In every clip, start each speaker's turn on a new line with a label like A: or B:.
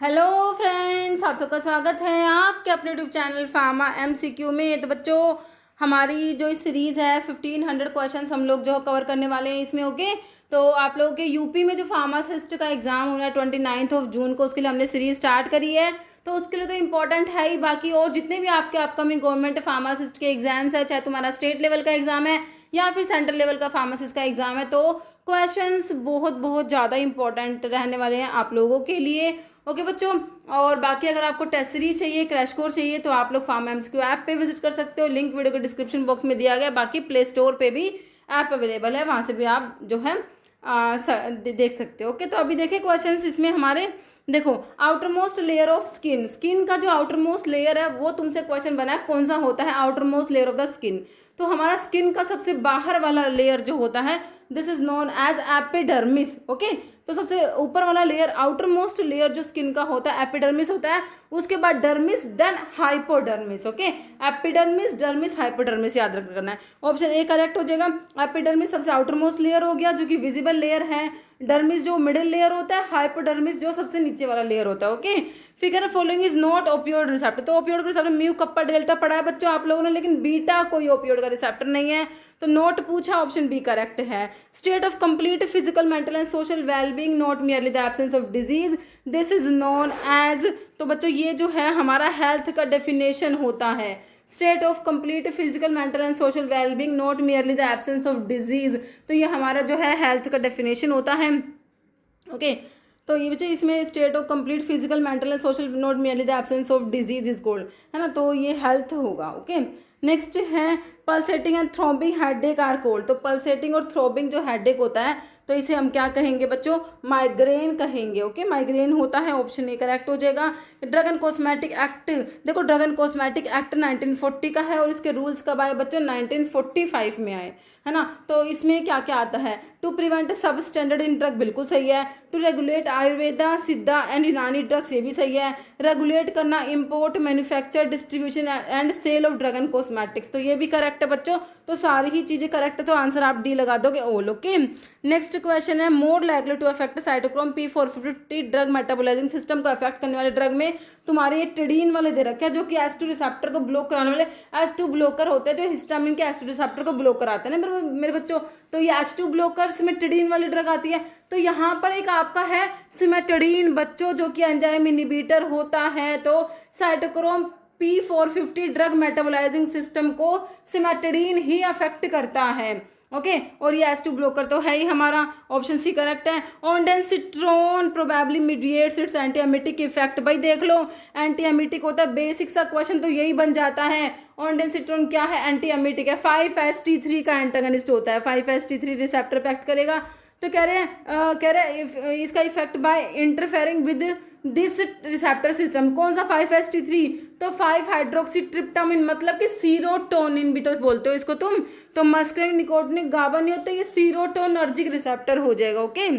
A: Hello friends, आप सबका स्वागत है आपके अपने यूट्यूब चैनल फार्मा एमसीक्यू में। तो बच्चों, हमारी जो इस सीरीज़ है 1500 क्वेश्चंस हम लोग जो कवर करने वाले हैं इसमें। ओके, तो आप लोगों के यूपी में जो फार्मासिस्ट का एग्ज़ाम होना है 29 जून को, उसके लिए हमने सीरीज़ स्टार्ट करी है। तो उसके लिए तो इम्पॉर्टेंट है ही, बाकी और जितने भी आपके अपकमिंग गवर्नमेंट फार्मासिस्ट के एग्जाम्स है, चाहे तुम्हारा स्टेट लेवल का एग्ज़ाम है या फिर सेंट्रल लेवल का फार्मासिस्ट का एग्ज़ाम है, तो क्वेश्चंस बहुत बहुत ज़्यादा इंपॉर्टेंट रहने वाले हैं आप लोगों के लिए। ओके बच्चों, और बाकी अगर आपको टेस्ट सीरीज चाहिए, क्रैश कोर्स चाहिए, तो आप लोग फार्मा एमसीक्यू ऐप पे विजिट कर सकते हो। लिंक वीडियो के डिस्क्रिप्शन बॉक्स में दिया गया है। बाकी प्ले स्टोर पे भी ऐप अवेलेबल है, वहाँ से भी आप जो है देख सकते हो। ओके, तो अभी देखें क्वेश्चंस इसमें हमारे। देखो, outer most layer of skin, skin का जो आउटर मोस्ट लेयर है वो तुमसे क्वेश्चन बना है, कौन सा होता है outer most layer of the skin. तो हमारा स्किन का सबसे बाहर वाला लेयर जो होता है, this is known as epidermis. Okay, तो सबसे ऊपर वाला लेयर, आउटर मोस्ट लेयर जो स्किन का होता है एपिडर्मिस होता है। उसके बाद dermis, then hypodermis. Okay, epidermis, dermis, hypodermis याद रखना है। ऑप्शन ए करेक्ट हो जाएगा। एपिडर्मिस सबसे आउटर मोस्ट लेयर हो गया जो कि विजिबल लेयर है। डर्मिस जो मिडिल लेयर होता है, हाइपोडर्मिस जो सबसे नीचे वाला लेयर होता है। Okay, figure following is not opioid receptor. तो ओपियोइड का रिसेप्टर म्यू कप्पा डेल्टा पढ़ा है बच्चों आप लोगों ने, लेकिन बीटा कोई ओपियोइड का रिसेप्टर नहीं है, तो नोट पूछा, ऑप्शन बी करेक्ट है। State of complete physical mental and social wellbeing, not merely the absence of disease, this is known as. तो बच्चों ये जो है हमारा हेल्थ का डेफिनेशन होता है। State of complete physical mental and social wellbeing, not merely the absence of disease, तो ये हमारा जो है हेल्थ का डेफिनेशन होता है। ओके, तो ये बच्चे इसमें state of complete physical mental and social, not merely the absence of disease is called, है ना, तो ये हेल्थ होगा। ओके, नेक्स्ट है pulsating and throbbing headache are called. तो पल्सेटिंग और थ्रोबिंग जो हेडेक होता है, तो इसे हम क्या कहेंगे बच्चों, माइग्रेन कहेंगे। ओके, माइग्रेन होता है, ऑप्शन ए करेक्ट हो जाएगा। ड्रग एंड कॉस्मेटिक एक्ट, देखो ड्रग एंड कॉस्मेटिक एक्ट 1940 का है और इसके रूल्स कब आए बच्चों, 1945 में आए, है ना। तो इसमें क्या क्या आता है, टू प्रिवेंट सब स्टैंडर्ड इन ड्रग, बिल्कुल सही है। टू रेगुलेट आयुर्वेदा, सिद्धा एंड यूनानी ड्रग्स, ये भी सही है। रेगुलेट करना import, manufacture, distribution and sale of drug and cosmetics, तो ये भी करेक्ट है बच्चों। तो सारी ही चीजें करेक्ट है, तो आंसर आप डी लगा दोगे ऑल। ओके, नेक्स्ट क्वेश्चन है more likely to affect cytochrome P450 drug metabolising system को अफेक्ट करने वाले ड्रग में तुम्हारे ये टिडीन वाले दे रखे हैं, जो कि H2 रिसेप्टर को ब्लॉक कराने वाले H2 ब्लॉकर होते हैं, जो हिस्टामिन के H2 रिसेप्टर को ब्लॉक कराते हैं ना मेरे बच्चों। तो ये H2 ब्लॉकर्स में टिडीन वाली ड्रग आती है। तो यहाँ पर एक आपका है सिमेटिडीन बच्चों, जो कि एंजाइम इनहिबिटर होता है। तो cytochrome P450 drug metabolising system को सिमेटिडीन ही अफेक्ट करता है। ओके, और ये H2 ब्लॉकर तो है ही हमारा, ऑप्शन सी करेक्ट है। Ondansetron probably mediates its anti emetic effect, भाई देख लो एंटी एमिटिक होता है, बेसिक सा क्वेश्चन तो यही बन जाता है। ऑनडेंसिट्रोन क्या है, एंटी एमिटिक है, 5-HT3 का एंटागनिस्ट होता है, 5-HT3 रिसेप्टर पे एक्ट करेगा। तो कह रहे हैं इसका effect bye interfering with this receptor system, कौन सा 5-HT3, तो 5-हाइड्रोक्सी ट्रिप्टामिन, मतलब कि सीरोटोनिन भी तो बोलते हो इसको तुम। तो मस्करिन निकोटिनिक गाबा नहीं होता, ये सीरोटोनर्जिक रिसेप्टर हो जाएगा। ओके,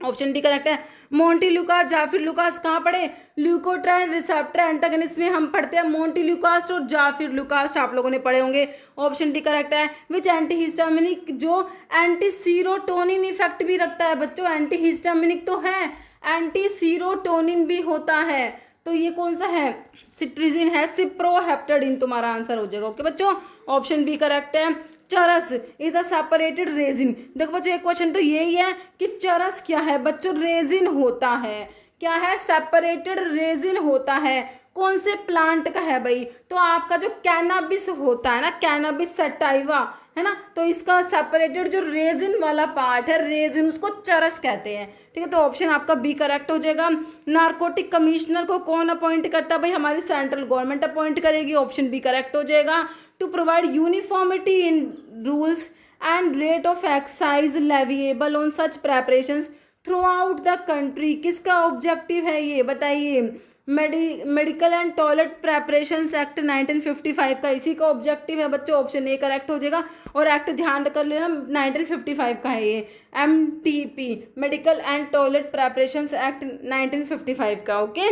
A: ऑप्शन डी करेक्ट है। मोंटील्यूकास, जाफिर लुकास कहाँ पढ़े, ल्यूकोट्राइन रिसेप्टर एंटागनिस्ट में हम पढ़ते हैं मोंटील्यूकास और जाफिर लुकास, आप लोगों ने पढ़े होंगे, ऑप्शन डी करेक्ट है। विच एंटीहिस्टामिनिक जो एंटी सीरोटोनिन इफेक्ट भी रखता है बच्चों, एंटीहिस्टामिनिक तो है, एंटी सीरोटोनिन भी होता है, तो ये कौन सा है, सिट्रिजिन है, सिप्रोहेप्टेडिन तुम्हारा आंसर हो जाएगा। ओके बच्चों, ऑप्शन बी करेक्ट है। चरस इज अ सेपरेटेड रेजिन, देखो बच्चों एक क्वेश्चन तो यही है कि चरस क्या है बच्चों, रेजिन होता है, क्या है, सेपरेटेड रेजिन होता है, कौन से प्लांट का है भाई, तो आपका जो कैनाबिस होता है ना, कैनाबिस सटाइवा, है ना, तो इसका सेपरेटेड जो रेजिन वाला पार्ट है, रेजिन, उसको चरस कहते हैं। ठीक है, तो ऑप्शन आपका बी करेक्ट हो जाएगा। नारकोटिक कमिश्नर को कौन अपॉइंट करता है भाई, हमारी सेंट्रल गवर्नमेंट अपॉइंट करेगी, ऑप्शन बी करेक्ट हो जाएगा। To provide uniformity in rules and rate of excise leviable on such preparations throughout the country, किसका ऑब्जेक्टिव है ये बताइए, medical and toilet preparations act 1955 का इसी का ऑब्जेक्टिव है बच्चों, ऑप्शन ए करेक्ट हो जाएगा। और एक्ट ध्यान कर लेना 1955 का है ये, MTP medical and toilet preparations act 1955 का। ओके,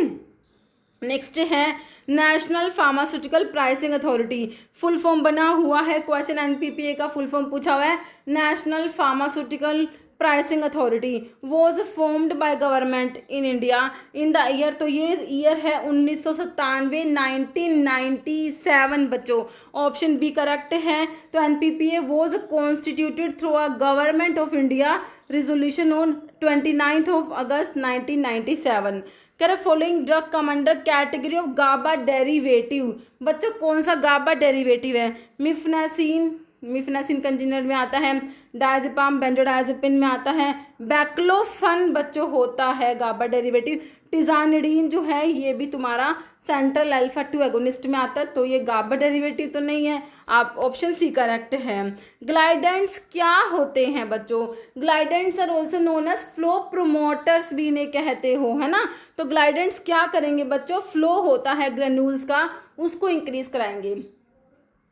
A: नेक्स्ट है national pharmaceutical pricing authority, full form बना हुआ है, क्वेश्चन NPPA का फुल फॉर्म पूछा हुआ है, national pharmaceutical pricing authority was formed by government in India in the year, तो ये ईयर है 1997, 1997 बच्चों, ऑप्शन बी करेक्ट है। तो NPPA was constituted through a government of India resolution on 29 August 1997। कह रहे following drug come under category of GABA derivative, बच्चों कौन सा गाबा डेरिवेटिव है? मिफनासिन कंजीनर में आता है, डायजेपाम बेंजोडायजेपिन में आता है, बैक्लोफन बच्चों होता है गाबा डेरिवेटिव, टिजानिडीन जो है ये भी तुम्हारा सेंट्रल अल्फा 2 एगोनिस्ट में आता है, तो ये गाबा डेरिवेटिव तो नहीं है, आप ऑप्शन सी करेक्ट है। ग्लाइडेंट्स क्या होते हैं बच्चों? Glidants are also known as flow promoters भी इन्हें कहते हो, है ना। तो ग्लाइडेंट्स क्या करेंगे बच्चों? फ्लो होता है ग्रेन्यूल्स का, उसको इंक्रीज कराएंगे,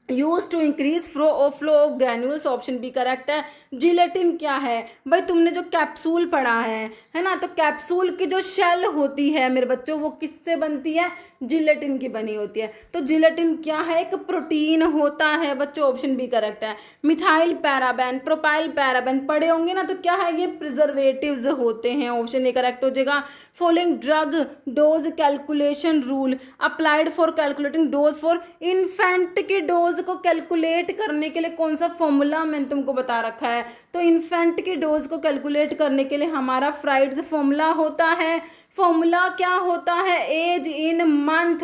A: use to increase flow of granules, option B correct है। जिलेटिन क्या है भाई? तुमने जो कैप्सूल पढ़ा है ना, तो कैप्सूल की जो शेल होती है मेरे बच्चों वो किससे बनती है? जिलेटिन की बनी होती है। तो जिलेटिन क्या है? एक प्रोटीन होता है बच्चों, ऑप्शन बी करेक्ट है। मिथाइल पैराबेन, प्रोपाइल पैराबेन पढ़े होंगे ना, तो क्या है? ये प्रिजर्वेटिव्स होते हैं, ऑप्शन ए करेक्ट हो जाएगा। Following drug dose calculation rule applied for calculating dose for infant की डोज को कैलकुलेट करने के लिए कौन सा फॉर्मूला मैंने तुमको बता रखा है? तो इन्फेंट की डोज को कैलकुलेट करने के लिए हमारा फ्राइड्स फॉर्मूला होता है। फॉर्मूला क्या होता है? एज इन मंथ,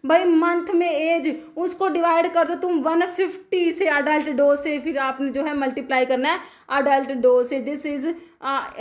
A: भाई मंथ में एज उसको डिवाइड कर दो तुम 150 से अडल्ट डोज से, फिर आपने जो है मल्टीप्लाई करना है अडल्ट डोज से। दिस इज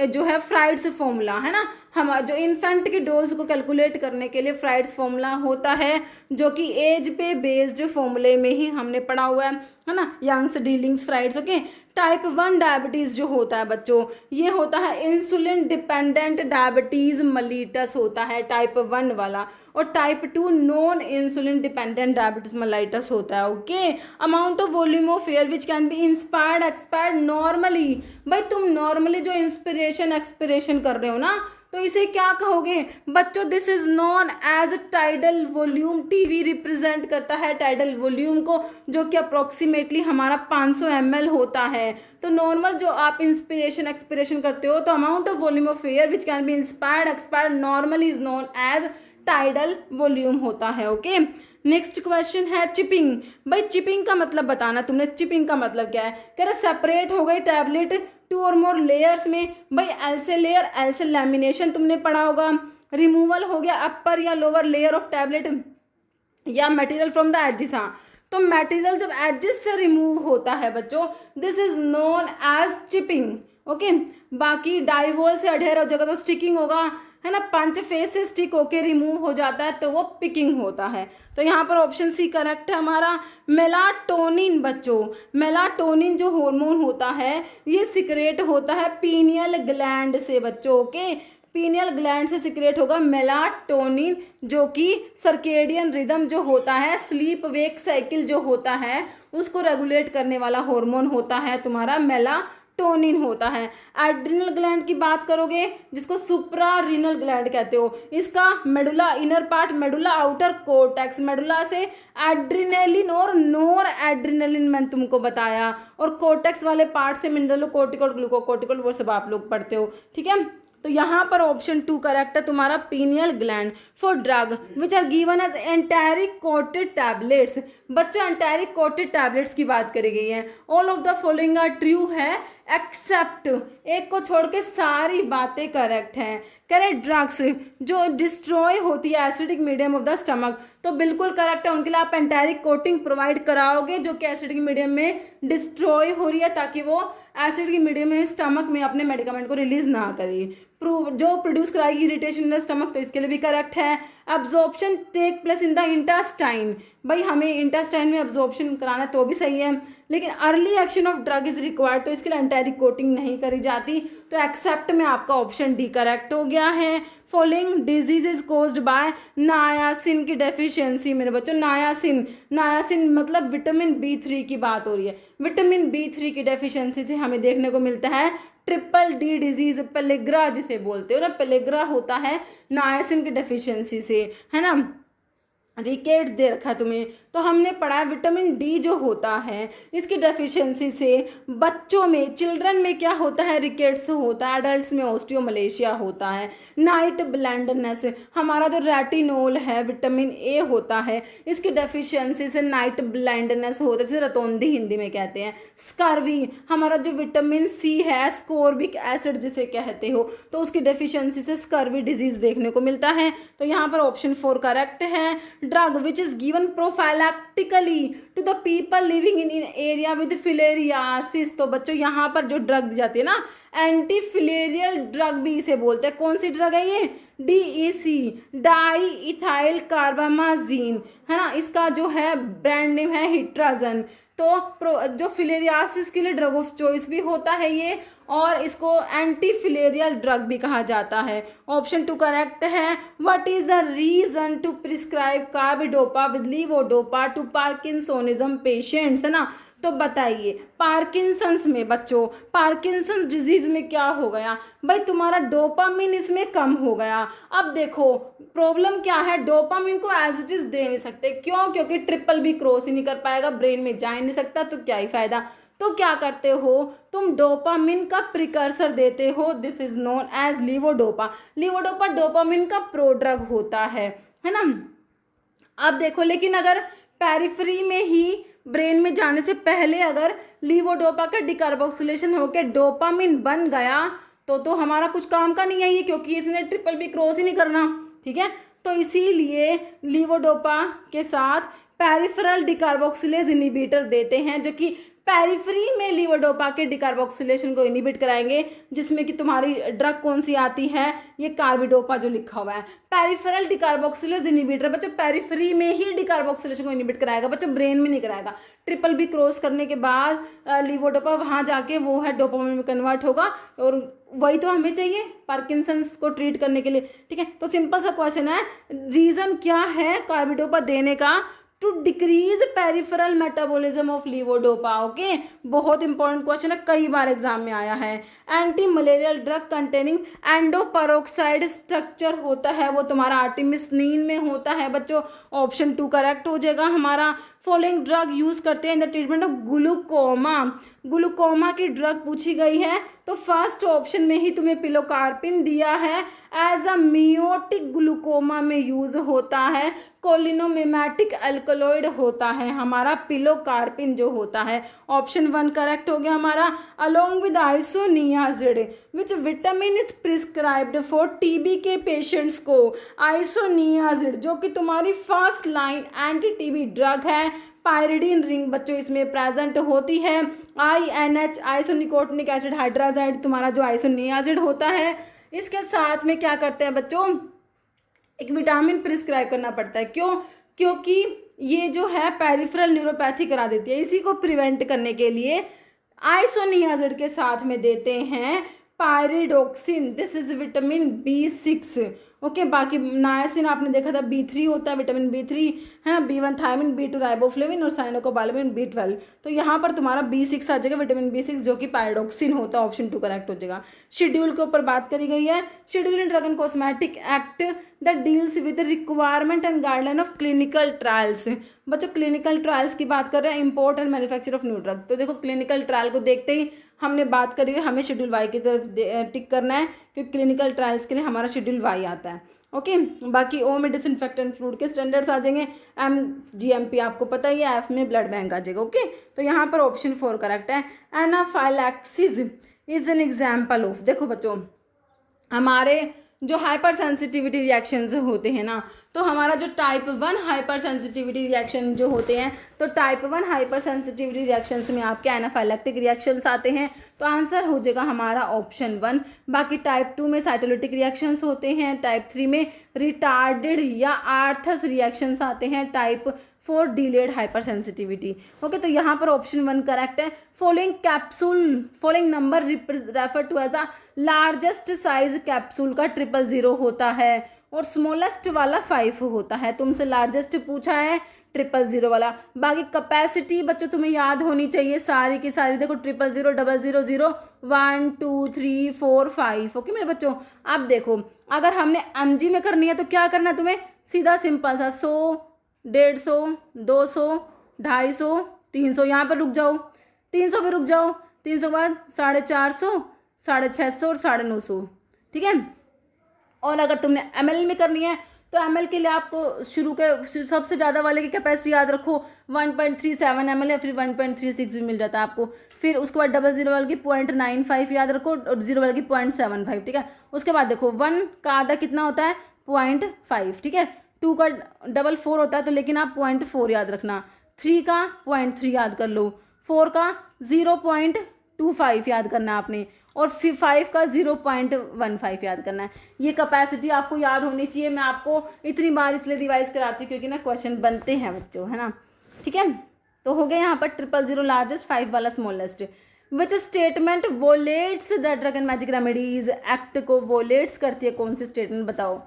A: जो है फ्राइड्स फॉर्मूला, है ना। हम जो इन्फेंट की डोज को कैलकुलेट करने के लिए फ्राइड्स फॉर्मूला होता है, जो कि एज पे बेस्ड फॉर्मूले में ही हमने पढ़ा हुआ है ना। यंग्स डीलिंग्स फ्राइड्स, ओके। टाइप 1 डायबिटीज़ जो होता है बच्चों, ये होता है इंसुलिन डिपेंडेंट डायबिटीज़ मलीटस होता है टाइप 1 वाला, और type 2 non insulin dependent diabetes mellitus होता है, okay. Amount of volume of air which can be inspired expired normally, भाई तुम नॉर्मली जो इंस्पिरेशन एक्सपिरेशन कर रहे हो ना, तो इसे क्या कहोगे बच्चों? This is known as tidal volume. TV represent करता है टाइडल वॉल्यूम को, जो कि अप्रोक्सीमेटली हमारा 500 ml होता है। तो नॉर्मल जो आप इंस्पिरेशन एक्सपिरेशन करते हो, तो amount of volume of air which can be inspired expired normally is known as tidal volume होता है, ओके। नेक्स्ट क्वेश्चन है चिपिंग। भाई चिपिंग का मतलब बताना तुमने, चिपिंग का मतलब क्या है? कह रहे सेपरेट हो गई टैबलेट 2 और मोर लेयर्स में, भाई एल से लेयर, एल से लैमिनेशन तुमने पढ़ा होगा। रिमूवल हो गया अपर या लोअर लेयर ऑफ टैबलेट या मटेरियल फ्रॉम द एजेस, हाँ तो मटेरियल जब एजेस से रिमूव होता है बच्चों, this is known as chipping, okay. बाकी डाइवोल से अडेयर हो जाएगा तो स्टिकिंग होगा, है ना। पंच फेस से स्टिक होके रिमूव हो जाता है तो वो पिकिंग होता है। तो यहाँ पर ऑप्शन सी करेक्ट है हमारा। मेलाटोनिन बच्चों, मेलाटोनिन जो हार्मोन होता है ये सिक्रेट होता है पीनियल ग्लैंड से बच्चों, ओके। पीनियल ग्लैंड से सिक्रेट होगा मेलाटोनिन, जो कि सर्केडियन रिदम जो होता है, स्लीप वेक साइकिल जो होता है उसको रेगुलेट करने वाला हार्मोन होता है तुम्हारा मेलाटोनिन होता है। एड्रिनल ग्लैंड की बात करोगे, जिसको सुप्रारीनल ग्लैंड कहते हो, इसका medulla inner part, medulla outer cortex, medulla से एड्रिनलिन और नोर एड्रिनलिन मैंने तुमको बताया, और कोर्टेक्स वाले पार्ट से मिनरलोकोर्टिकल ग्लूकोकोर्टिकल, वो सब आप लोग पढ़ते हो, ठीक है। तो यहाँ पर ऑप्शन 2 करेक्ट है तुम्हारा pineal gland. For drug which are given as enteric coated tablets, बच्चों एंटारिक कोटेड टैबलेट्स की बात करी गई है। All of the following are true है एक्सेप्ट, एक को छोड़ के सारी बातें करेक्ट हैं। करेक्ट ड्रग्स जो डिस्ट्रॉय होती है acidic medium of the stomach, तो बिल्कुल करेक्ट है, उनके लिए आप एंटारिक कोटिंग प्रोवाइड कराओगे जो कि एसिडिक मीडियम में डिस्ट्रॉय हो रही है, ताकि वो एसिडिक मीडियम में स्टमक में अपने मेडिकामेंट को रिलीज ना करे, जो प्रोड्यूस कराएगी इरिटेशन इन द स्टमक, तो इसके लिए भी करेक्ट है। Absorption take place in the intestine, भाई हमें इंटेस्टाइन में एब्जॉर्प्शन कराना तो भी सही है, लेकिन early action of drug is required, तो इसके लिए एंटारिक कोटिंग नहीं करी जाती, तो एक्सेप्ट में आपका ऑप्शन डी करेक्ट हो गया है। Following disease is caused by नायासिन की डेफिशिएंसी, मेरे बच्चों नायासिन, नायासिन मतलब विटामिन B3 की बात हो रही है। विटामिन B3 की डेफिशिएंसी से हमें देखने को मिलता है ट्रिपल डी डिजीज, पेलेग्रा जिसे बोलते हो ना, पेलेग्रा होता है नायासिन की डेफिशिएंसी से, है ना। रिकेट्स दे रखा है तुम्हें। तो हमने पढ़ा है विटामिन डी जो होता है इसकी डेफिशिएंसी से बच्चों में, चिल्ड्रन में क्या होता है, रिकेट्स होता है, एडल्ट्स में ऑस्टियोमलेशिया होता है, नाइट ब्लाइंडनेस, हमारा जो रेटिनोल है विटामिन ए होता है इसकी डेफिशिएंसी से नाइट ब्लाइंडनेस होता है, जैसे रतौंधी हिंदी में कहते हैं। स्कर्वी, हमारा जो विटामिन सी है स्कोर्बिक एसिड जिसे कहते हो, तो उसकी डेफिशिएंसी से स्कर्वी डिजीज देखने को मिलता है। तो यहाँ पर ऑप्शन 4 करेक्ट है। Drug which is given prophylactically to the people living in area with filariasis. तो बच्चों यहाँ पर जो ड्रग दी जाती है ना, एंटी फिलेरियल ड्रग भी इसे बोलते हैं। कौन सी ड्रग है ये, DEC, डाई इथाइल कार्बामाजीन, है ना, इसका जो है ब्रांड नेम है हिट्राजन। तो जो फिलेरियासिस के लिए ड्रग ऑफ चॉइस भी होता है ये, और इसको एंटी फिलेरियल ड्रग भी कहा जाता है। ऑप्शन 2 करेक्ट है। What is the reason to prescribe carbidopa with levodopa to parkinsonism patients, है ना। तो बताइए पार्किंसंस में बच्चों, पार्किंसंस डिजीज में क्या हो गया भाई, तुम्हारा डोपामिन इसमें कम हो गया। अब देखो प्रॉब्लम क्या है, डोपामिन को एज इट इज दे नहीं सकते, क्यों, क्योंकि ट्रिपल भी क्रॉस ही नहीं कर पाएगा, ब्रेन में जा ही नहीं सकता, तो क्या ही फायदा। तो क्या करते हो तुम, डोपामिन का प्रिकर्सर देते हो, this is known as levodopa. Levodopa dopamine का प्रोड्रग होता है ना। अब देखो लेकिन अगर पेरिफेरी में ही ब्रेन में जाने से पहले अगर लीवोडोपा का डिकार्बोक्सिलेशन होकर डोपामिन बन गया तो हमारा कुछ काम का नहीं है ये, क्योंकि इसने ट्रिपल भी क्रॉस ही नहीं करना, ठीक है। तो इसीलिए लीवोडोपा के साथ पेरिफेरल डिकार्बोक्सिलेज इनिबिटर देते हैं, जो कि पेरिफेरी में लीवोडोपा के डिकार्बोक्सिलेशन को इनिबिट कराएंगे, जिसमें कि तुम्हारी ड्रग कौन सी आती है, ये कार्बिडोपा जो लिखा हुआ है। पेरिफेरल डिकार्बोक्सिलेज इनिबिटर बच्चों पेरिफेरी में ही डिकार्बोक्सिलेशन को इनिबिट कराएगा बच्चों, ब्रेन में नहीं कराएगा। ट्रिपल बी क्रॉस करने के बाद लीवोडोपा वहाँ जाके वो है डोपामिन में कन्वर्ट होगा, और वही तो हमें चाहिए पार्किंसंस को ट्रीट करने के लिए, ठीक है। तो सिंपल सा क्वेश्चन है, रीजन क्या है कार्बिडोपा देने का, to decrease peripheral metabolism of levodopa. Okay, बहुत इंपॉर्टेंट क्वेश्चन है, कई बार एग्जाम में आया है। Anti malarial drug containing endoperoxide structure होता है, वो तुम्हारा आर्टिमिसनीन में होता है बच्चों। ऑप्शन 2 करेक्ट हो जाएगा हमारा। फॉलोइंग ड्रग यूज करते हैं in the treatment of glaucoma. Glaucoma की ड्रग पूछी गई है, तो फर्स्ट ऑप्शन में ही तुम्हें पिलोकार्पिन दिया है, एज अ मियोटिक ग्लूकोमा में यूज होता है। कोलिनोमिमेटिक अल्कलॉइड होता है हमारा पिलोकार्पिन जो होता है। ऑप्शन 1 करेक्ट हो गया हमारा। Along with isoniazid which vitamin is prescribed for TB के पेशेंट्स को। आइसोनियाजिड जो कि तुम्हारी first line anti TB drug है। पायरिडीन रिंग बच्चों इसमें प्रेजेंट होती है। INH आइसोनिकोटिनिक एसिड हाइड्राजाइड तुम्हारा जो आइसोनियाजिड होता है, इसके साथ में क्या करते हैं बच्चों, एक विटामिन प्रिस्क्राइब करना पड़ता है। क्यों, क्योंकि ये जो है पेरिफेरल न्यूरोपैथी करा देती है, इसी को प्रिवेंट करने के लिए आइसोनियाजिड के साथ में देते हैं pyridoxine, this is vitamin B6। Okay, बाकी नायासिन आपने देखा था B3 होता है, विटामिन B3 है ना, B1 थायमिन, B2 राइबोफ्लेविन और साइनोकोबालेमिन B12। तो यहाँ पर तुम्हारा B6 आ जाएगा, विटामिन B6 जो कि पायरिडोक्सिन होता है। ऑप्शन 2 करेक्ट हो जाएगा। शेड्यूल के ऊपर बात करी गई है। Schedule in drug and cosmetic act that deals with requirement and guideline of clinical trials. बच्चों क्लिनिकल ट्रायल्स की बात कर रहे हैं, import and manufacture of new drug. तो देखो क्लिनिकल ट्रायल को देखते ही हमने बात करी है, हमें शेड्यूल वाई की तरफ टिक करना है, क्योंकि क्लिनिकल ट्रायल्स के लिए हमारा शेड्यूल वाई आता है। ओके, बाकी ओ में डिसइंफेक्टेंट फ्लूइड के स्टैंडर्ड्स आ जाएंगे। GMP आपको पता ही है, F में ब्लड बैंक आ जाएगा। ओके, तो यहाँ पर ऑप्शन 4 करेक्ट है। Anaphylaxis is an example of, देखो बच्चों हमारे जो हाइपर सेंसिटिविटी रिएक्शंस होते हैं ना, तो हमारा जो टाइप 1 हाइपर सेंसिटिविटी रिएक्शन जो होते हैं, तो टाइप 1 हाइपर सेंसिटिविटी रिएक्शंस में आपके एनाफाइलैक्टिक रिएक्शंस आते हैं, तो आंसर हो जाएगा हमारा ऑप्शन 1। बाकी टाइप 2 में साइटोलिटिक रिएक्शंस होते हैं, टाइप 3 में रिटार्डेड या आर्थस रिएक्शंस आते हैं, type 4 delayed hypersensitivity. Okay, तो यहाँ पर ऑप्शन 1 करेक्ट है। Following number refer to as a largest size capsule का 000 होता है, और स्मॉलेस्ट वाला 5 होता है। तुमसे लार्जेस्ट पूछा है 000 वाला। बाकी कैपेसिटी बच्चों तुम्हें याद होनी चाहिए सारी की सारी, देखो 000 000 1 2 3 4 5। ओके मेरे बच्चों, अब देखो अगर हमने mg में करनी है तो क्या करना है तुम्हें, सीधा सिंपल सा 100 150, 200, 250, 300, यहाँ पर रुक जाओ, 300 पे रुक जाओ, 300 के बाद 450, 650 और 950, ठीक है। और अगर तुमने ml में करनी है तो ml के लिए आपको शुरू के सबसे ज़्यादा वाले की कैपेसिटी याद रखो 1.37 ml या फिर 1.36 भी मिल जाता है आपको। फिर उसके बाद 00 वाले की 0.95 याद रखो और 0 वाले की 0.75, ठीक है। उसके बाद देखो 1 का आधा कितना होता है 0.5, ठीक है। 2 का 4 होता है तो लेकिन आप 0.4 याद रखना, 3 का 0.3 याद कर लो, 4 का 0.25 याद करना आपने और फिर 5 का 0.15 याद करना है। ये कैपेसिटी आपको याद होनी चाहिए। मैं आपको इतनी बार इसलिए रिवाइज कराती हूँ क्योंकि ना क्वेश्चन बनते हैं बच्चों, है ना, ठीक है। तो हो गया यहाँ पर 000 लार्जेस्ट, 5 वाला smallest. Which statement violates the drug and magic remedies act को वोलेट्स करती है, कौन सी स्टेटमेंट बताओ।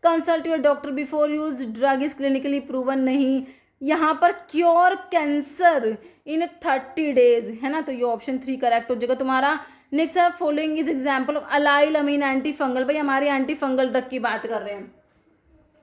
A: Consult your doctor before use, drug is clinically proven नहीं। यहाँ पर क्योर कैंसर इन 30 डेज, है ना, तो ये ऑप्शन 3 करेक्ट हो जाएगा तुम्हारा। नेक्स्ट है following is example of allylamine antifungal. भाई हमारी एंटी फंगल ड्रग की बात कर रहे हैं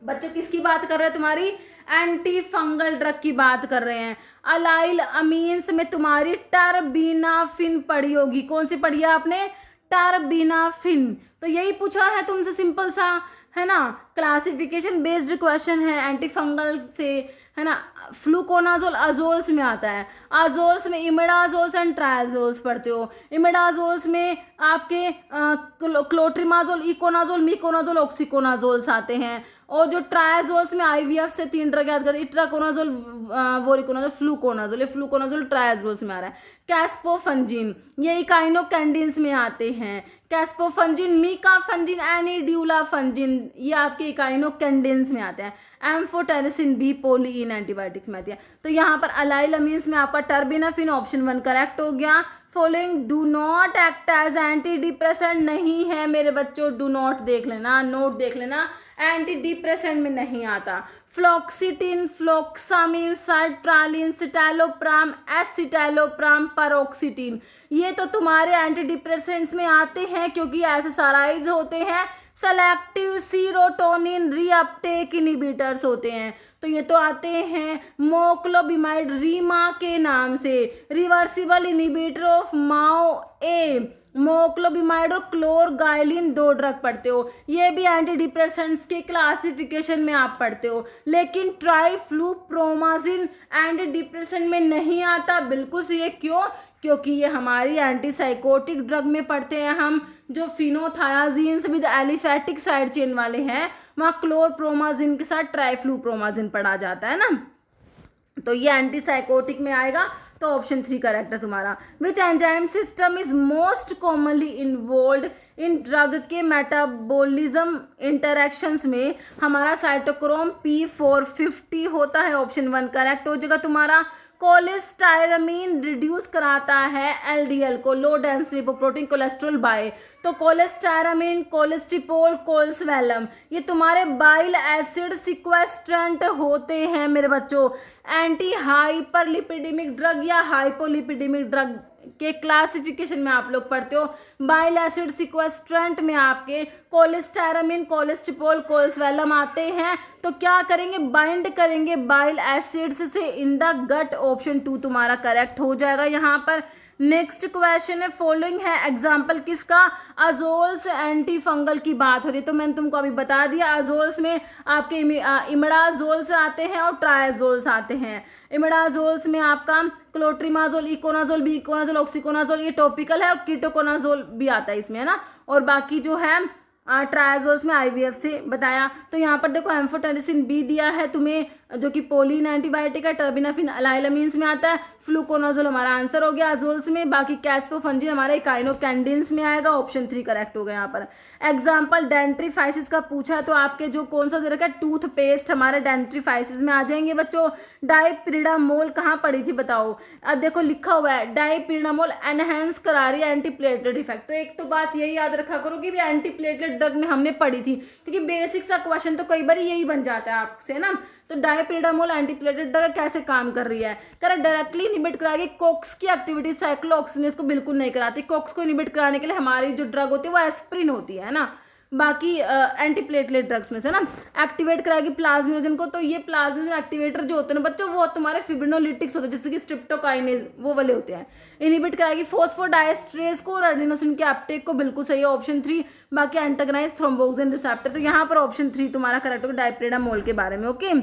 A: बच्चों, किसकी बात कर रहे हैं, तुम्हारी एंटी फंगल ड्रग की बात कर रहे हैं। अलाइल अमीन्स में तुम्हारी टर्बिनाफिन पढ़ी होगी, कौन सी पढ़ी है आपने, टर्बिनाफिन। तो यही पूछा है तुमसे, सिंपल सा, है ना, क्लासिफिकेशन बेस्ड क्वेश्चन है एंटी फंगल से, है ना। फ्लूकोनाजोल अजोल्स में आता है, अजोल्स में इमिडाजोल्स एंड ट्रायाजोल्स पढ़ते हो। इमिडाजोल्स में आपके क्लोट्रिमाजोल, इकोनाजोल, मिकोनाजोल, ऑक्सीकोनाजोल्स आते हैं। और जो ट्रायाजोल्स में आईवीएफ से 3 ड्रग याद करें, इट्राकोनाजोल, वोरिकोनाजोल, फ्लूकोनाजोल, ये फ्लूकोनाजोल ट्रायाजोल्स में आ रहा है। कैस्पोफंजिन ये इकाइनोकैंडिन्स में आते हैं। कैस्पोफंजिन, मीकाफंजिन, एनिड्यूलाफंजिन ये आपके इकाइनोकैंडिन्स में आते हैं। एम्फोटेरिसिन बी पोलीइन एंटीबायोटिक्स में आती है। तो यहाँ पर अलाइल अमीन्स में आपका टर्बिनाफिन ऑप्शन 1 करेक्ट हो गया। Following do not act as antidepressant नहीं है मेरे बच्चों, डू नॉट देख लेना, नोट देख लेना, एंटी डिप्रेसेंट में नहीं आता। फ्लॉक्सिटिन, फ्लॉक्सामिन, सर्ट्रालिन, सिटैलोप्राम, एसिटैलोप्राम, पैरोक्सिटिन ये तो तुम्हारे एंटी डिप्रेसेंट्स में आते हैं क्योंकि एसेसराइज होते हैं, सेलेक्टिव सीरोटोनिन रीअपटेक इनहिबिटर्स होते हैं। तो ये तो आते हैं मोक्लोबिमाइड रीमा के नाम से, रिवर्सिबल इनहिबिटर ऑफ माओ ए। मोक्लोबिमाइड और क्लोरगाइलिन 2 ड्रग पढ़ते हो, ये भी एंटी डिप्रेसेंट्स के क्लासिफिकेशन में आप पढ़ते हो। लेकिन ट्राइफ्लूप्रोमाजिन एंटी डिप्रेसेंट में नहीं आता, बिल्कुल सही है। क्यों, क्योंकि ये हमारी एंटीसाइकोटिक ड्रग में पढ़ते हैं हम। जो फिनोथायाजीन्स विद एलिफैटिक साइड चेन वाले हैं वहाँ क्लोरप्रोमाजिन के साथ ट्राइफ्लूप्रोमाजिन पढ़ा जाता है ना, तो ये एंटीसाइकोटिक में आएगा। तो ऑप्शन 3 करेक्ट है तुम्हारा। Which enzyme system is most commonly involve in drug के मेटाबॉलिज्म इंटरेक्शंस में हमारा साइटोक्रोम P450 होता है, ऑप्शन 1 करेक्ट हो जाएगा तुम्हारा। कोलेस्टायरामीन रिड्यूस कराता है एलडीएल को, low density lipoprotein cholesterol by. तो कोलेस्टायरामीन, कोलेस्टिपोल, कोल्सवैलम ये तुम्हारे बाइल एसिड सिक्वेस्ट्रेंट होते हैं मेरे बच्चों। एंटी हाइपरलिपिडेमिक ड्रग या हाइपोलिपिडेमिक ड्रग के क्लासिफिकेशन में आप लोग पढ़ते हो। बाइल एसिड सिक्वेस्ट्रेंट में आपके कोलेस्टायरामीन, कोलेस्टिपोल, कोल्सवैलम आते हैं। तो क्या करेंगे, बाइंड करेंगे बाइल एसिड्स से इन द गट, ऑप्शन 2 तुम्हारा करेक्ट हो जाएगा यहाँ पर। नेक्स्ट क्वेश्चन है फॉलोइंग है एग्जाम्पल किसका, अजोल्स एंटी फंगल की बात हो रही है। तो मैंने तुमको अभी बता दिया, अजोल्स में आपके इमिडाजोल्स आते हैं और ट्रायाजोल्स आते हैं। इमिडाजोल्स में आपका क्लोट्रिमाजोल, इकोनाजोल, बीकोनाजोल, ऑक्सीकोनाजोल ये टॉपिकल है और कीटोकोनाजोल भी आता है इसमें, है ना। और बाकी जो है ट्रायाजोल्स में आईवीएफ से बताया। तो यहाँ पर देखो एम्फोटेरिसिन बी दिया है तुम्हें जो कि पोलीन एंटीबायोटिक है। टर्बिनाफिन अलाइलमीन्स में आता है। फ्लूकोनाजोल हमारा आंसर हो गया अजोल्स में। बाकी कैस्पोफंजिन हमारे काइनोकैंडिन्स में आएगा, ऑप्शन 3 करेक्ट हो गया यहाँ पर। एग्जाम्पल डेंट्रीफाइसिस का पूछा है तो आपके जो कौन सा दे रखा है, टूथपेस्ट हमारे डेंट्रीफाइसिस में आ जाएंगे बच्चों। डाइपिरिडामोल कहाँ पड़ी थी बताओ, अब देखो लिखा हुआ है डाइपिरिडामोल एनहेंस करा रही है एंटीप्लेटलेट इफेक्ट। तो एक तो बात यही याद रखा करो कि भी एंटीप्लेटलेट ड्रग में हमने पढ़ी थी, क्योंकि बेसिक सा क्वेश्चन तो कई बार यही बन जाता है आपसे ना। तो डाइपिरिडामोल एंटीप्लेटलेट ड्रग कैसे काम कर रही है, करेक्ट, डायरेक्टली इनिबिट कराएगी कोक्स की एक्टिविटी, साइक्लोऑक्सीनेज को बिल्कुल नहीं कराती। कोक्स को इनिबिट कराने के लिए हमारी जो ड्रग होती है वो एस्प्रिन होती है ना। बाकी एंटीप्लेटलेट ड्रग्स में से ना। एक्टिवेट कराएगी प्लाज्मिनोजन को, तो ये प्लाज्मिनोजन एक्टिवेटर जो होते हैं ना बच्चों, वो तुम्हारे फिब्रिनोलिटिक्स होते हैं, जैसे कि स्ट्रिप्टोकाइनेज वो वाले होते हैं। इनिबिट कराएगी फोस्फोडाइएस्ट्रेस को और एडिनोसिन के अपटेक को, बिल्कुल सही है ऑप्शन 3। बाकी एंटागोनाइज थ्रोम्बोक्सिन रिसेप्टर, तो यहाँ पर ऑप्शन 3 तुम्हारा करेक्ट होगा डाइप्रेडामोल के बारे में। ओके,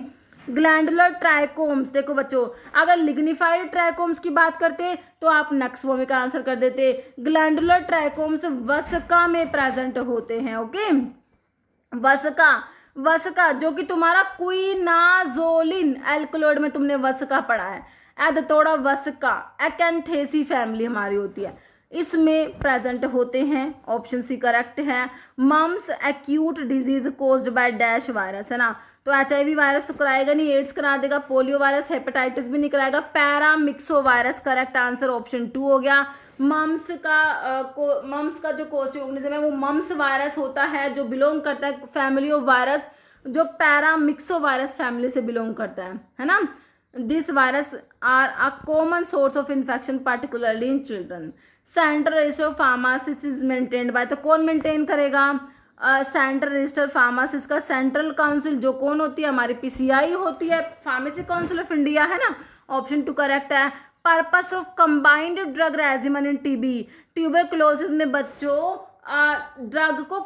A: ग्लैंडुलर ट्राइकोम्स, देखो बच्चों अगर लिग्निफाइड ट्राइकोम्स की बात करते तो आप नेक्स्ट वो में का आंसर कर देते। ग्लैंडुलर ट्राइकोम्स वसका में प्रेजेंट होते हैं। ओके, वसका जो कि तुम्हारा क्विनाजोलिन एल्कलॉइड में तुमने वसका पढ़ा है। एडथोड़ा वसका एक्एंथेसी फैमिली हमारी होती है, इसमें प्रेजेंट होते हैं। ऑप्शन सी करेक्ट है। Mumps acute disease caused by dash virus, है ना, तो HIV वायरस तो कराएगा नहीं, एड्स करा देगा, पोलियो वायरस, हेपेटाइटिस भी नहीं कराएगा, paramyxo virus correct answer option 2 हो गया। मम्स का जो कोस्ट ऑर्गेनिज्म है वो मम्स वायरस होता है, जो बिलोंग करता है फैमिली ऑफ वायरस जो पैरामिक्सो वायरस फैमिली से बिलोंग करता है ना। This virus are a common source of infection particularly in children. Central register of pharmacist is maintained by, तो कौन मेंटेन करेगा? सेंट्रल रजिस्टर फार्मासिस्ट का सेंट्रल काउंसिल, जो कौन होती है? हमारी PCI होती है, फार्मेसी काउंसिल ऑफ इंडिया, है ना। ऑप्शन 2 करेक्ट है। Purpose of combined drug regimen in TB, tuberculosis में बच्चों ड्रग को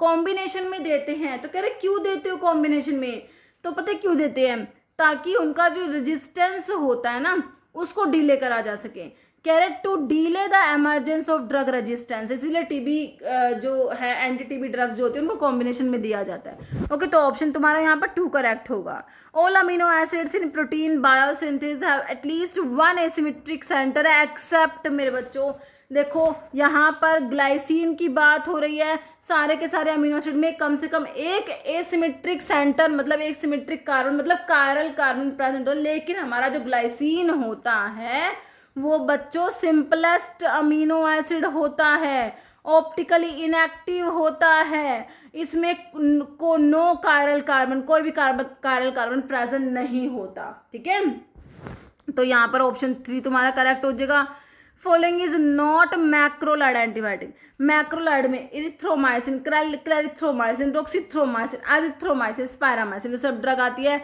A: कॉम्बिनेशन में देते हैं, तो कह रहे क्यों देते हो कॉम्बिनेशन में? तो पता है क्यों देते हैं? ताकि उनका जो रेजिस्टेंस होता है ना उसको डिले करा जा सके। कह रहे to delay the emergence of drug resistance, इसीलिए TB जो है एंटी TB ड्रग्स जो होती है उनको कॉम्बिनेशन में दिया जाता है। ओके, तो ऑप्शन तुम्हारा यहाँ पर 2 करेक्ट होगा। All amino acids in protein biosynthesis have at least 1 asymmetric centre except, मेरे बच्चों देखो यहाँ पर ग्लाइसिन की बात हो रही है, सारे के सारे अमीनो एसिड में कम से कम एक एसिमेट्रिक सेंटर मतलब एक सिमेट्रिक कार्बन मतलब कायरल कार्बन प्रेजेंट हो, लेकिन हमारा जो ग्लाइसिन होता है वो बच्चों सिंपलेस्ट अमीनो एसिड होता है, ऑप्टिकली इनएक्टिव होता है, इसमें को नो कायरल कार्बन, कोई भी कायरल कार्बन प्रेजेंट नहीं होता। ठीक है, तो यहाँ पर ऑप्शन 3 तुम्हारा करेक्ट हो जाएगा। Following is not macrolide antibiotic, macrolide में इरिथ्रोमाइसिन, क्लैरिथ्रोमाइसिन, रोक्सीथ्रोमाइसिन, एजिथ्रोमाइसिन, स्पायरामाइसिन ये सब ड्रग आती है।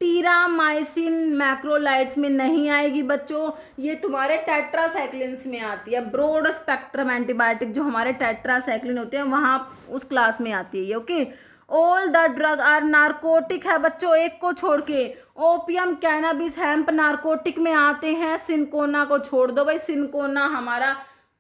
A: टीरामाइसिन मैक्रोलाइड्स में नहीं आएगी बच्चों, ये तुम्हारे टेट्रासाइक्लिन्स में आती है। ब्रॉड स्पेक्ट्रम एंटीबायोटिक जो हमारे टेट्रासाइक्लिन होते हैं वहाँ उस क्लास में आती है ये। Okay, all the drug are narcotic है बच्चों, एक को छोड़ के। ओपियम, कैनाबिस, हेम्प नार्कोटिक में आते हैं, सिनकोना को छोड़ दो भाई, सिनकोना हमारा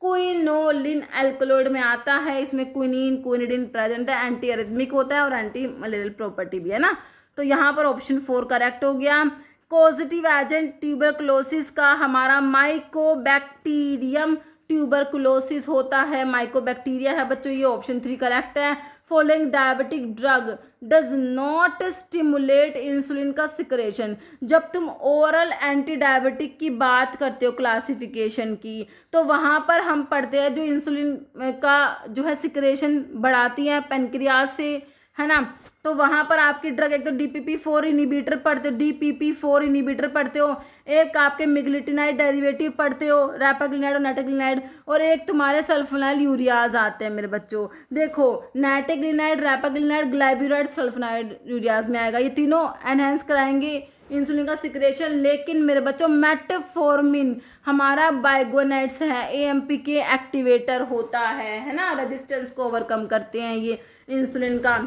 A: क्विनोलिन एल्कलॉइड में आता है, इसमें क्विनीन क्विनिडिन प्रेजेंट है, एंटी एरिथमिक होता है और एंटी मलेरियल प्रॉपर्टी भी है ना। तो यहाँ पर ऑप्शन 4 करेक्ट हो गया। कॉजेटिव एजेंट ट्यूबरकुलोसिस का हमारा माइकोबैक्टीरियम ट्यूबरकुलोसिस होता है, माइकोबैक्टीरिया है बच्चों, ये ऑप्शन 3 करेक्ट है। Following diabetic drug does not stimulate insulin का सिक्रेशन, जब तुम ओरल एंटी डायबिटिक की बात करते हो क्लासिफिकेशन की, तो वहाँ पर हम पढ़ते हैं जो इंसुलिन का जो है सिक्रेशन बढ़ाती है पेनक्रियाज से, है ना। तो वहाँ पर आपकी ड्रग एक तो DPP-4 इनिबिटर पढ़ते हो, DPP-4 इनिबिटर पढ़ते हो, एक आपके मिग्लिटिनाइड डेरिवेटिव पढ़ते हो, रैपाग्लिनाइड और नेटाग्लिनाइड, और एक तुम्हारे सल्फोनाइल यूरियाज आते हैं मेरे बच्चों। देखो नेटाग्लिनाइड, रैपाग्लिनाइड, ग्लाइब्यूराइड, सल्फोनाइड यूरियाज में आएगा, ये तीनों एनहेंस कराएंगे इंसुलिन का सिक्रेशन। लेकिन मेरे बच्चों मेटफॉर्मिन हमारा बाइगोनाइड्स है, AMP के एक्टिवेटर होता है ना, रेजिस्टेंस को ओवरकम करते हैं ये इंसुलिन का।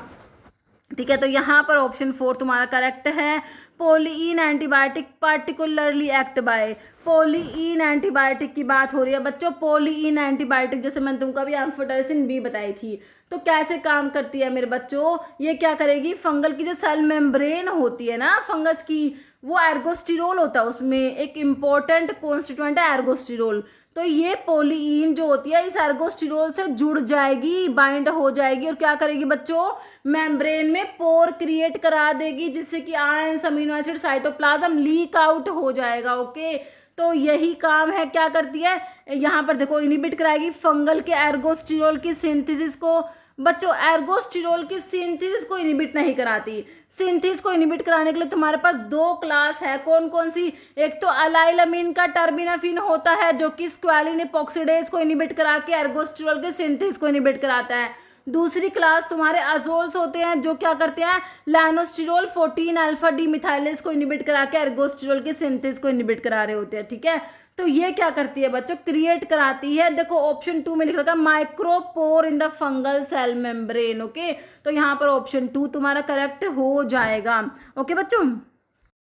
A: ठीक है, तो यहाँ पर ऑप्शन 4 तुम्हारा करेक्ट है। Polyene antibiotic particularly act by, polyene antibiotic की बात हो रही है बच्चों। पोलीइन एंटीबायोटिक जैसे मैंने तुमको अभी एम्फोटेरिसिन B बताई थी, तो कैसे काम करती है मेरे बच्चों? ये क्या करेगी, फंगल की जो सेल मेम्ब्रेन होती है ना फंगस की, वो एर्गोस्टिरोल होता है, उसमें एक इम्पोर्टेंट कॉन्स्टिट्यूएंट है एर्गोस्टिरोल। तो ये पोलीइन जो होती है इस एर्गोस्टिरोल से जुड़ जाएगी, बाइंड हो जाएगी, और क्या करेगी बच्चों, मेम्ब्रेन में पोर क्रिएट करा देगी, जिससे कि ions, amino acid, cytoplasm leak out हो जाएगा। ओके, तो यही काम है, क्या करती है यहाँ पर देखो, इनिबिट कराएगी फंगल के एर्गोस्टिरोल की सिंथेसिस को। बच्चों एर्गोस्टिरोल की सिंथेसिस को इनिबिट नहीं कराती, सिंथेसिस को इनिबिट कराने के लिए तुम्हारे पास 2 क्लास है, कौन कौन सी? एक तो अलाइलमीन का टर्बिनाफिन होता है जो कि स्क्वैलिन एपॉक्सीडेज को इनिबिट करा के एर्गोस्टिरोल के सिंथेसिस को इनिबिट कराता है। दूसरी क्लास तुम्हारे अजोल्स होते हैं जो क्या करते हैं, लाइनोस्टिरोल 14 अल्फा डी मिथाइलेज को इनिबिट करा के एर्गोस्टिरोल के सिंथेस को इनिबिट करा रहे होते हैं, ठीक है। तो ये क्या करती है बच्चों, क्रिएट कराती है, देखो ऑप्शन 2 में लिख रखा है micropore in the fungal cell membrane, okay. तो यहाँ पर ऑप्शन 2 तुम्हारा करेक्ट हो जाएगा, ओके बच्चों।